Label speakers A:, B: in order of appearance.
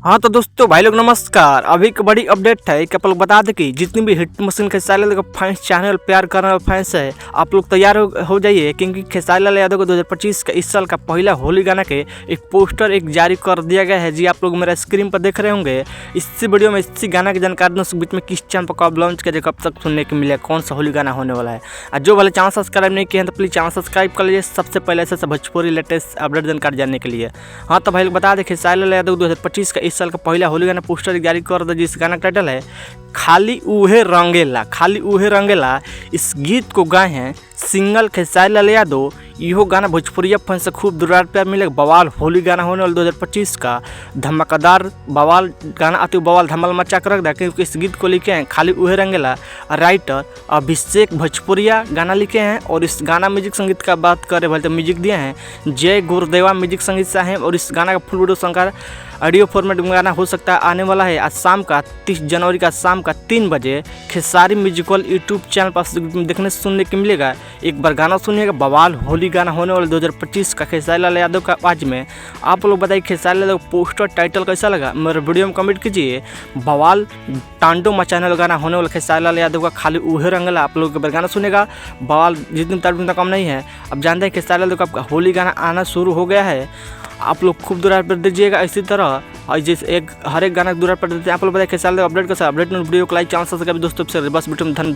A: हाँ तो दोस्तों भाई लोग नमस्कार। अभी एक बड़ी अपडेट है कि आप लोग बता दें कि जितनी भी hit machine Khesari Lal fans channel प्यार करने वाले फैंस है, आप लोग तैयार हो जाइए क्योंकि खेसारी लाल यादव को 2025 का इस साल का पहला होली गाना के एक पोस्टर जारी कर दिया गया है। जी आप लोग मेरा स्क्रीन पर देख रहे होंगे। इसी वीडियो में इसी गाना की जानकारी दोस्तों बीच में किस चैनल पर कब लॉन्च किया, कब तक सुनने को मिलेगा, कौन सा होली गाना होने वाला है। और जो वाले चैनल सब्सक्राइब नहीं किए हैं तो प्लीज़ चैनल सब्सक्राइब कर लीजिए सबसे पहले ऐसे भोजपुरी लेटेस्ट अपडेट जानकारी जानने के लिए। हाँ तो भाई लोग बता दें खेसारी लाल यादव 2025 का इस साल का पहला होली गाना पोस्टर जारी कर दिया, जिस गाना का टाइटल है खाली उहे रंगेला। खाली उहे रंगेला इस गीत को गाए हैं सिंगल खेसारी लाल यादव। इहो गाना भोजपुरिया फैन से खूब दुरार प्यार मिलेगा। बवाल होली गाना होने वाला 2025 का धमाकेदार बवाल गाना आते बवाल धमाल मचा कर रख दिया, क्योंकि इस गीत को लिखे हैं खाली उहे रंगेला राइटर अभिषेक भोजपुरिया गाना लिखे हैं। और इस गाना म्यूजिक संगीत का बात करें भाई तो म्यूजिक दिए हैं जय गुरुदेवा म्यूजिक संगीत से हैं। और इस गाना का फुल वीडियो संकार ऑडियो फॉर्मेट में गाना हो सकता है आने वाला है आज शाम का 30 जनवरी का शाम का 3 बजे खेसारी म्यूजिकल यूट्यूब चैनल पर देखने से सुनने को मिलेगा। एक बार गाना सुनिएगा, बवाल होली गाना होने वाले 2025 का खेसारी लाल यादव का आवाज में। आप लोग बताइए खेसारी लाल पोस्टर टाइटल कैसा लगा, मेरे वीडियो में कमेंट कीजिए। बवाल तांडो मचाने वाला गाना होने वाला खेसारी लाल यादव का खाली उहे रंगला। आप लोग एक बार गाना सुनेगा, बवाल जितनी तारीफ उतना कम नहीं है। अब जानते हैं खेसारी लाल यादव का होली गाना आना शुरू हो गया है। आप लोग खूब दुरार पर दीजिएगा इसी तरह, और जैसे हर एक गाना दुरार पर देते हैं। आप लोग बताइए खेसारी लाल अपडेट कैसा अपडेट वीडियो को लाइक चैनल सब्सक्राइब दोस्तों से बस वीडियो में धन्यवाद।